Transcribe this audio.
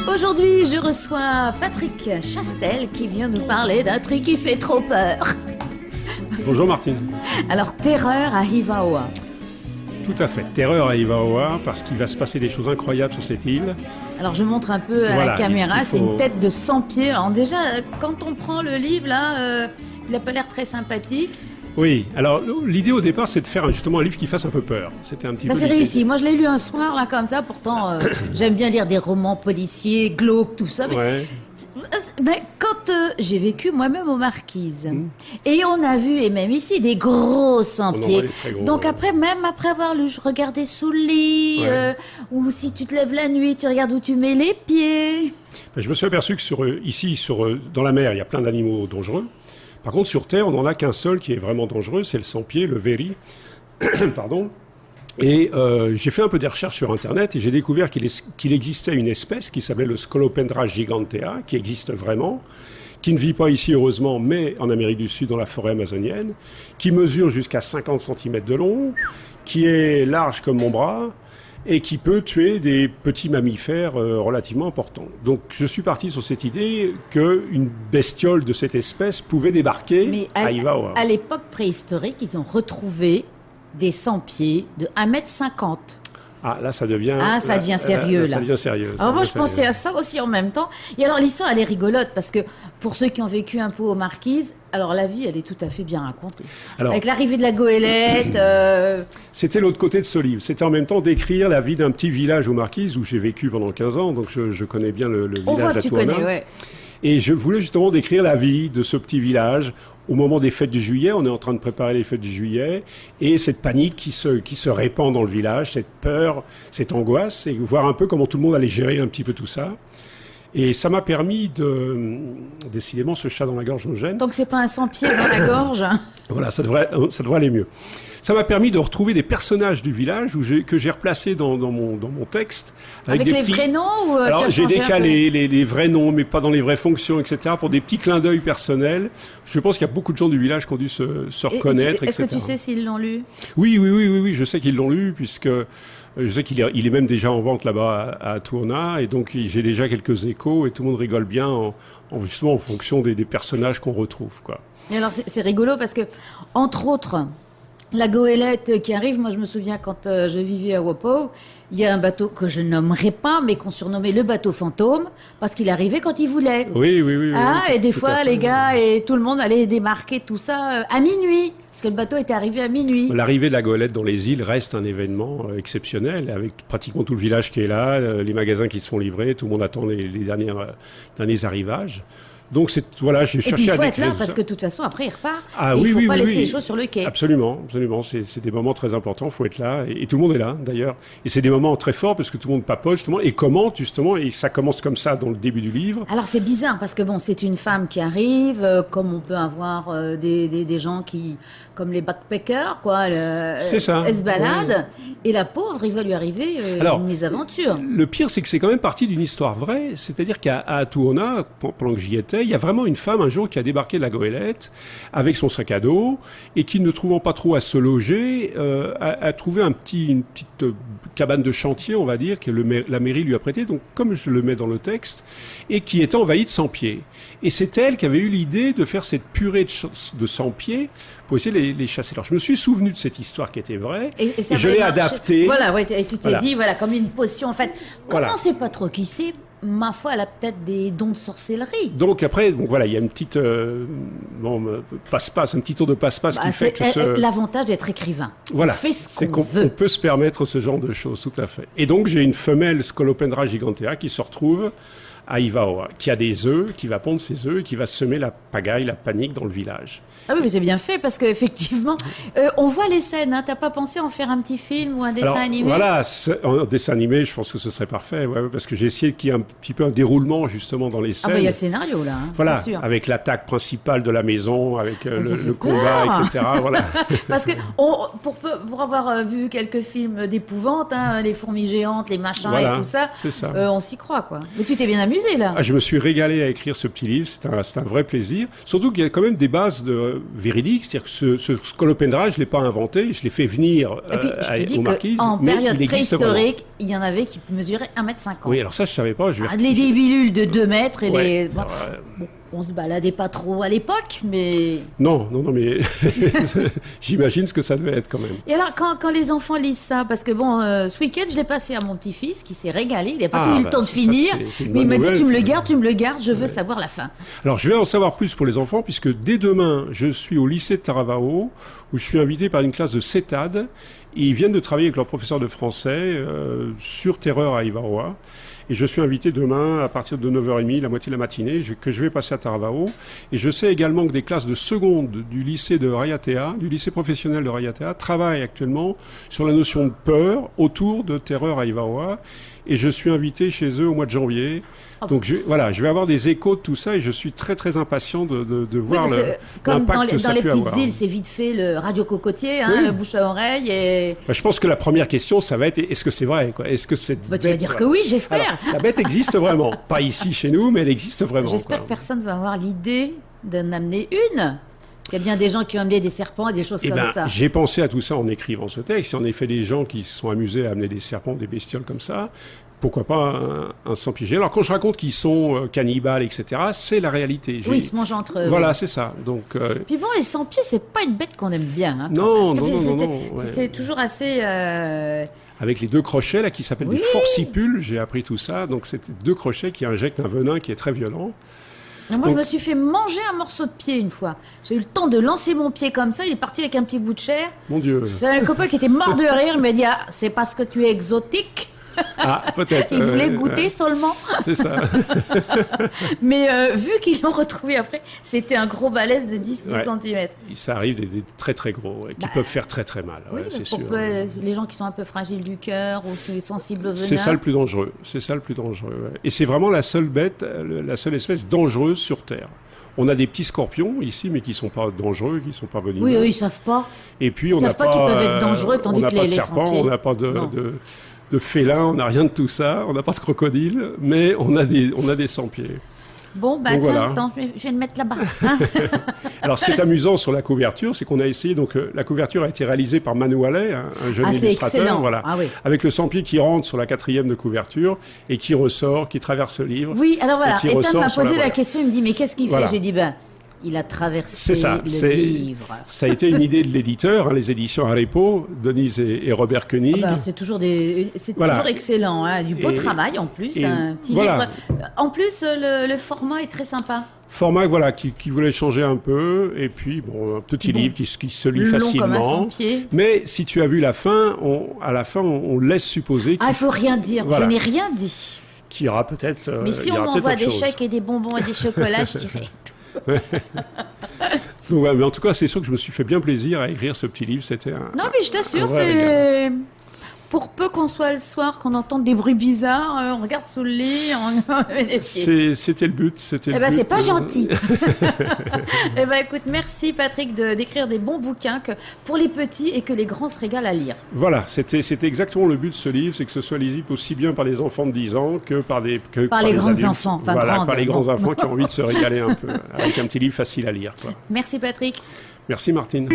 Aujourd'hui, je reçois Patrick Chastel qui vient nous parler d'un truc qui fait trop peur. Bonjour Martine. Alors, terreur à Hivaoa. Tout à fait, terreur à Hivaoa parce qu'il va se passer des choses incroyables sur cette île. Alors, je montre un peu à la caméra, c'est une tête de 100 pieds. Alors déjà, quand on prend le livre, là, il n'a pas l'air très sympathique. Oui, alors l'idée au départ, c'est de faire justement un livre qui fasse un peu peur. C'était un petit peu c'est réussi. Moi, je l'ai lu un soir, là, comme ça. Pourtant, j'aime bien lire des romans policiers, glauques, tout ça. Mais quand j'ai vécu moi-même aux Marquises, et on a vu, et même ici, des gros 100 pieds. Donc après, même après avoir lu, je regardais sous le lit, ou si tu te lèves la nuit, tu regardes où tu mets les pieds. Je me suis aperçu que dans la mer, il y a plein d'animaux dangereux. Par contre, sur Terre, on n'en a qu'un seul qui est vraiment dangereux, c'est le 100 pieds, le Véry. Pardon. Et j'ai fait un peu des recherches sur Internet et j'ai découvert qu'il existait une espèce qui s'appelait le Scolopendra gigantea, qui existe vraiment, qui ne vit pas ici heureusement, mais en Amérique du Sud, dans la forêt amazonienne, qui mesure jusqu'à 50 cm de long, qui est large comme mon bras, et qui peut tuer des petits mammifères relativement importants. Donc je suis parti sur cette idée qu'une bestiole de cette espèce pouvait débarquer à Hivaoa. À l'époque préhistorique, ils ont retrouvé des 100 pieds de 1,50 m. Ah, là, ça devient... Ah, ça devient sérieux, là. Ça devient sérieux. Alors moi, je pensais à ça aussi en même temps. Et alors, l'histoire, elle est rigolote, parce que pour ceux qui ont vécu un peu aux Marquises, alors la vie, elle est tout à fait bien racontée. Alors, avec l'arrivée de la goélette... C'était l'autre côté de ce livre. C'était en même temps d'écrire la vie d'un petit village aux Marquises, où j'ai vécu pendant 15 ans, donc je connais bien le village d'Atuana. On voit que tu connais, ouais. Et je voulais justement décrire la vie de ce petit village au moment des fêtes du juillet. On est en train de préparer les fêtes du juillet. Et cette panique qui se répand dans le village, cette peur, cette angoisse, et voir un peu comment tout le monde allait gérer un petit peu tout ça. Et ça m'a permis décidément, ce chat dans la gorge me gêne. Donc c'est pas un 100 pieds dans la gorge. Voilà, ça devrait aller mieux. Ça m'a permis de retrouver des personnages du village que j'ai replacés dans mon texte. Avec les vrais noms ou Alors j'ai décalé les vrais noms, mais pas dans les vraies fonctions, etc. pour des petits clins d'œil personnels. Je pense qu'il y a beaucoup de gens du village qui ont dû se reconnaître, etc. Est-ce que tu sais s'ils l'ont lu ? Oui, je sais qu'ils l'ont lu, puisque je sais qu'il est même déjà en vente là-bas à Atuona, et donc j'ai déjà quelques échos, et tout le monde rigole bien justement en fonction des personnages qu'on retrouve, quoi. Et alors c'est rigolo parce que, entre autres, la goélette qui arrive, moi je me souviens quand je vivais à Wapo, il y a un bateau que je nommerai pas, mais qu'on surnommait le bateau fantôme, parce qu'il arrivait quand il voulait. Oui. Et des fois, les gars et tout le monde allaient démarquer tout ça à minuit. Parce que le bateau était arrivé à minuit. L'arrivée de la goélette dans les îles reste un événement exceptionnel, avec pratiquement tout le village qui est là, les magasins qui se font livrer, tout le monde attend les derniers arrivages. Donc voilà, j'ai cherché à décrire. Et puis il faut être là parce que de toute façon après il repart. Il ne faut pas laisser les choses sur le quai. Absolument. C'est des moments très importants. Il faut être là et tout le monde est là d'ailleurs. Et c'est des moments très forts parce que tout le monde papote justement et commente justement et ça commence comme ça dans le début du livre. Alors c'est bizarre parce que c'est une femme qui arrive, comme on peut avoir des gens qui, comme les backpackers quoi. C'est ça. Elle se balade et la pauvre il va lui arriver une mésaventure. Le pire c'est que c'est quand même parti d'une histoire vraie, c'est-à-dire qu'à Atuona, pendant que j'y étais, il y a vraiment une femme un jour qui a débarqué de la goélette avec son sac à dos et qui, ne trouvant pas trop à se loger, a trouvé une petite cabane de chantier, on va dire, que la mairie lui a prêté, donc comme je le mets dans le texte, et qui était envahie de 100 pieds. Et c'est elle qui avait eu l'idée de faire cette purée de 100 pieds pour essayer de les chasser. Alors je me suis souvenu de cette histoire qui était vraie et je l'ai adaptée. Voilà, et tu t'es dit, comme une potion en fait. Comme on ne sait pas trop qui c'est, ma foi, elle a peut-être des dons de sorcellerie. Donc après, il y a une petite passe-passe, un petit tour de passe-passe qui fait que l'avantage d'être écrivain. Voilà, on fait ce qu'on veut. On peut se permettre ce genre de choses, tout à fait. Et donc j'ai une femelle Scolopendra gigantea qui se retrouve à Hivaoa, qui a des œufs, qui va pondre ses œufs et qui va semer la pagaille, la panique dans le village. Ah oui, mais c'est bien fait parce qu'effectivement, on voit les scènes. T'as pas pensé en faire un petit film ou un dessin animé ? Voilà, un dessin animé, je pense que ce serait parfait, parce que j'ai essayé qu'il y ait un petit peu un déroulement justement dans les scènes. Il y a le scénario là, voilà, c'est sûr. Avec l'attaque principale de la maison, avec le combat, etc. Voilà. Parce que pour avoir vu quelques films d'épouvante, les fourmis géantes, les machins et tout ça, c'est ça. On s'y croit quoi. Mais tu t'es bien amusé. amusé, là. Je me suis régalé à écrire ce petit livre, c'est un vrai plaisir. Surtout qu'il y a quand même des bases véridiques, c'est-à-dire que ce scolopendra, je ne l'ai pas inventé, je l'ai fait venir Et puis, je te dis aux Marquises, qu'en mais période il existe vraiment. préhistorique, il y en avait qui mesuraient 1,50 m. Oui, alors ça, je ne savais pas. Les débilules de 2 mètres et Ouais. les... Bon, on se baladait pas trop à l'époque, mais... Non, mais j'imagine ce que ça devait être quand même. Et alors, quand les enfants lisent ça, parce que bon, ce week-end, je l'ai passé à mon petit-fils qui s'est régalé, il n'a pas eu le temps de finir, c'est une mais il bonne m'a dit, nouvelle, tu me ça. le gardes, je veux savoir la fin. Alors, je vais en savoir plus pour les enfants, puisque dès demain, je suis au lycée de Taravao, où je suis invité par une classe de CETAD. Ils viennent de travailler avec leur professeur de français sur Terreur à Ivaroa. Et je suis invité demain, à partir de 9h30, la moitié de la matinée, que je vais passer à Taravao. Et je sais également que des classes de seconde du lycée de Rayatea, du lycée professionnel de Rayatea, travaillent actuellement sur la notion de peur autour de Terreur à Ivaroa. Et je suis invité chez eux au mois de janvier. Donc je vais avoir des échos de tout ça et je suis très très impatient de voir comme dans l'impact que ça les peut petites avoir. îles, c'est vite fait le radio cocotier, Oui. le bouche à oreille. Et... Je pense que la première question, ça va être est-ce que c'est vrai, quoi? Est-ce que cette tu vas bête, dire que oui, j'espère. Alors, la bête existe vraiment. Pas ici chez nous, mais elle existe vraiment. J'espère quoi. que personne va avoir l'idée d'en amener une. Il y a bien des gens qui ont amené des serpents et des choses comme ça. J'ai pensé à tout ça en écrivant ce texte. Il y a en effet des gens qui se sont amusés à amener des serpents, des bestioles comme ça. Pourquoi pas un sans-piégé? Alors quand je raconte qu'ils sont cannibales, etc., c'est la réalité. Oui, ils se mangent entre eux. Voilà, oui. c'est ça. Donc, Puis bon, les sans-pieds, c'est pas une bête qu'on aime bien. Hein, non. C'est toujours assez... Avec les 2 crochets là qui s'appellent des forcipules, j'ai appris tout ça. Donc c'est 2 crochets qui injectent un venin qui est très violent. Moi, je me suis fait manger un morceau de pied une fois. J'ai eu le temps de lancer mon pied comme ça. Il est parti avec un petit bout de chair. Mon Dieu. J'avais un copain qui était mort de rire. Il m'a dit, c'est parce que tu es exotique. Ah, peut-être. Il voulait goûter seulement. C'est ça. Mais vu qu'ils l'ont retrouvé après, c'était un gros balèze de 10-12 cm. Ça arrive des très très gros, qui peuvent faire très très mal, Oui, c'est pour sûr. les gens qui sont un peu fragiles du cœur ou qui sont sensibles au venin. C'est ça le plus dangereux. Ouais. Et c'est vraiment la seule bête, la seule espèce dangereuse sur Terre. On a des petits scorpions ici, mais qui ne sont pas dangereux, qui ne sont pas venimeux. Oui, eux, ils ne savent pas. Et puis, Ils savent pas qu'ils peuvent être dangereux, tandis que les serpents, sans-pieds. on n'a pas de félins, on n'a rien de tout ça, on n'a pas de crocodile, mais on a des sans-pieds. Bon, Donc, tiens, voilà. attends, je vais le mettre là-bas. Hein. Alors, ce qui est amusant sur la couverture, c'est qu'on a essayé, donc la couverture a été réalisée par Manu Allais, un jeune c'est illustrateur, excellent. voilà, Ah, oui. avec le sans-pied qui rentre sur la 4e de couverture et qui ressort, qui traverse le livre. Oui, alors voilà, qui Ethan ressort m'a sur posé la voilà. question, il me dit, mais qu'est-ce qu'il Voilà. fait? J'ai dit, il a traversé le livre. Ça a été une idée de l'éditeur, les éditions Arepo, Denise et Robert Koenig. C'est toujours toujours excellent, hein, du beau travail en plus, un petit livre. En plus, le format est très sympa. Format qui voulait changer un peu, et puis un petit livre qui se lit long facilement. Comme un sans-pied. Mais si tu as vu la fin, à la fin on laisse supposer il faut rien dire, Voilà. je n'ai rien dit. qu'il y aura peut-être. Mais si on m'envoie des chèques et des bonbons et des chocolats, je dirais tout. Donc, mais en tout cas, c'est sûr que je me suis fait bien plaisir à écrire ce petit livre. C'était Non, mais je t'assure, vrai régal. pour peu qu'on soit le soir, qu'on entende des bruits bizarres, on regarde sous le lit, on met les pieds. C'était le but. C'est pas gentil. Écoute, merci Patrick d'écrire des bons bouquins pour les petits et que les grands se régalent à lire. Voilà, c'était exactement le but de ce livre, c'est que ce soit lisible aussi bien par les enfants de 10 ans que par les grands adultes. enfants. Enfin, voilà, grandes, par les bon. grands enfants qui ont envie de se régaler un peu avec un petit livre facile à lire. Quoi. Merci Patrick. Merci Martine.